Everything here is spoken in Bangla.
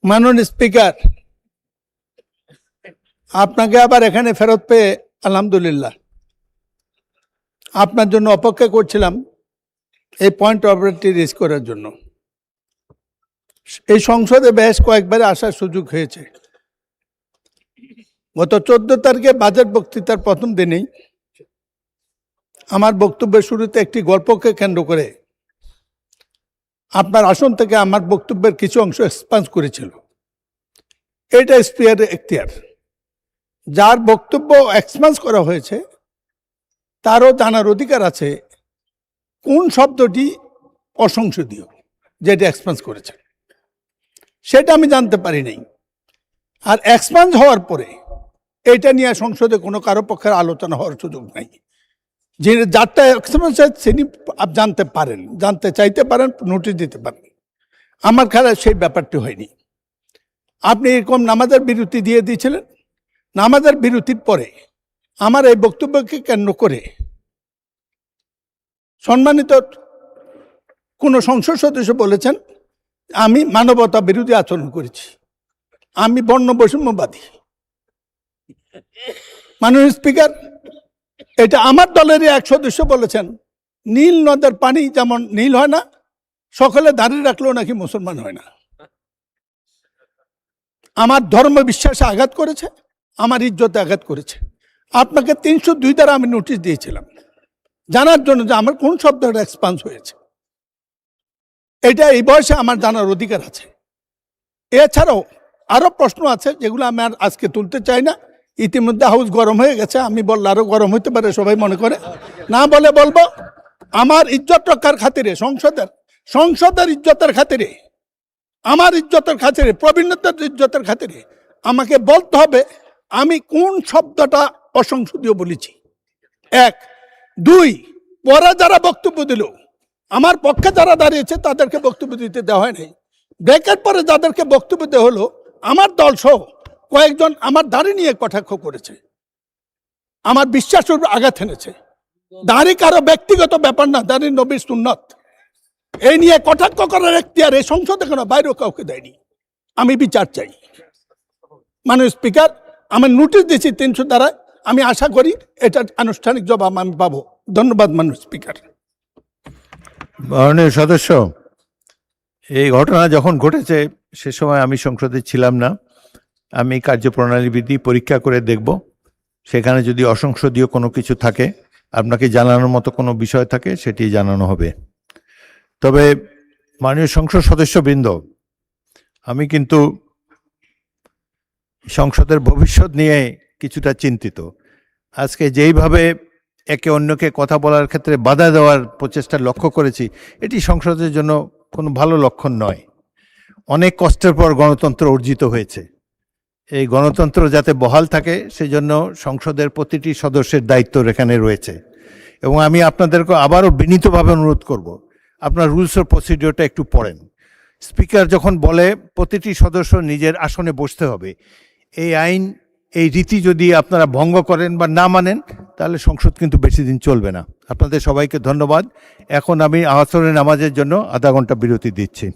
মাননীয় স্পিকার, আপনাকে আবার এখানে ফেরত পেয়ে আলহামদুলিল্লাহ। আপনার জন্য অপেক্ষা করছিলাম এই পয়েন্ট অফ অর্ডারটি রেজ করার জন্য। এই সংসদে বেশ কয়েকবার আসার সুযোগ হয়েছে। গত 14 তারিখে বাজেট বক্তৃতার প্রথম দিনেই আমার বক্তব্যের শুরুতে একটি গল্পকে কেন্দ্র করে আপনার আসন থেকে আমার বক্তব্যের কিছু অংশ এক্সপান্স করেছিল। এটা স্পিকারের এখতিয়ার। যার বক্তব্য এক্সপান্স করা হয়েছে তারও জানার অধিকার আছে কোন শব্দটি অসংসদীয় যেটা এক্সপান্স করেছে, সেটা আমি জানতে পারি নাই। আর এক্সপান্স হওয়ার পরে এটা নিয়ে সংসদে কোনো কারো পক্ষের আলোচনা হওয়ার সুযোগ নাই। যিনি যারটা এক্সপান্স তিনি জানতে পারেন, জানতে চাইতে পারেন, নোটিশ দিতে পারেন। আমার খেলায় সেই ব্যাপারটি হয়নি। আপনি এরকম নামাজের বিরতি দিয়ে দিয়েছিলেন। নামাজের বিরতির পরে আমার এই বক্তব্যকে কেন্দ্র করে সম্মানিত কোনো সংসদ সদস্য বলেছেন আমি মানবতা বিরোধী আচরণ করেছি, আমি বর্ণ বৈষম্যবাদী। মাননীয় স্পিকার, এটা আমার দলেরই এক সদস্য বলেছেন নীল নদের পানি যেমন নীল হয় না, সকলে দাঁড়িয়ে রাখলেও নাকি মুসলমান হয় না। আমার ধর্ম বিশ্বাসে আঘাত করেছে, আমার ইজ্জতে আঘাত করেছে। আপনাকে 302 দ্বারা আমি নোটিশ দিয়েছিলাম জানার জন্য যে আমার কোন শব্দটা এক্সপান্স হয়েছে। এটা এই বয়সে আমার জানার অধিকার আছে। এছাড়াও আরো প্রশ্ন আছে যেগুলো আমি আর আজকে তুলতে চাই না। ইতিমধ্যে হাউস গরম হয়ে গেছে, আমি বললে আরো গরম হইতে পারে সবাই মনে করে। না বলে বলবো, আমার ইজ্জত রক্ষার খাতিরে সংসদের ইজ্জতের খাতিরে, আমার ইজ্জতের খাতিরে, প্রবীণতার ইজ্জতের খাতিরে আমাকে বলতে হবে আমি কোন শব্দটা অসংসদীয় বলেছি। 1, 2, পরে যারা বক্তব্য দিল, আমার পক্ষে যারা দাঁড়িয়েছে তাদেরকে বক্তব্য দিতে দেওয়া হয় নাই। ব্রেকের পরে যাদেরকে বক্তব্য দেওয়া হলো আমার দল সহ কয়েকজন আমার দাড়ি নিয়ে কটাক্ষ করেছে, আমার বিশ্বাসের আঘাত এনেছে। দাড়ি কারো ব্যক্তিগত ব্যাপার না, দাড়ি নবীর সুন্নত। এই নিয়ে কটাক্ষ করার এখতিয়ার এই সংসদে কেন বাইরেও কাউকে দেয়নি। আমি বিচার চাই। মাননীয় স্পিকার, আমার নোটিশ দিয়েছি 300 দ্বারা। আমি আশা করি এটার আনুষ্ঠানিক জবাব আমি পাবো। ধন্যবাদ মাননীয় স্পিকার। মাননীয় সদস্য, এই ঘটনা যখন ঘটেছে সে সময় আমি সংসদে ছিলাম না। আমি কার্যপ্রণালী বিধি পরীক্ষা করে দেখব, সেখানে যদি অসংসদীয় কোনো কিছু থাকে, আপনাকে জানানোর মতো কোনো বিষয় থাকে, সেটি জানানো হবে। তবে মাননীয় সংসদ সদস্যবৃন্দ, আমি কিন্তু সংসদের ভবিষ্যৎ নিয়ে কিছুটা চিন্তিত। আজকে যেইভাবে একে অন্যকে কথা বলার ক্ষেত্রে বাধা দেওয়ার প্রচেষ্টা লক্ষ্য করেছি, এটি সংসদের জন্য কোনো ভালো লক্ষণ নয়। অনেক কষ্টের পর গণতন্ত্র অর্জিত হয়েছে। এই গণতন্ত্র যাতে বহাল থাকে সেজন্য সংসদের প্রতিটি সদস্যের দায়িত্ব এখানে রয়েছে। এবং আমি আপনাদেরকে আবারও বিনীতভাবে অনুরোধ করব, আপনার রুলস অফ প্রসিডিওরটা একটু পড়েন। স্পিকার যখন বলে প্রতিটি সদস্য নিজের আসনে বসতে হবে, এই আইন, এই রীতি যদি আপনারা ভঙ্গ করেন বা না মানেন, তাহলে সংসদ কিন্তু বেশি দিন চলবে না। আপনাদের সবাইকে ধন্যবাদ। এখন আমি আসরের নামাজের জন্য আধা ঘন্টা বিরতি দিচ্ছি।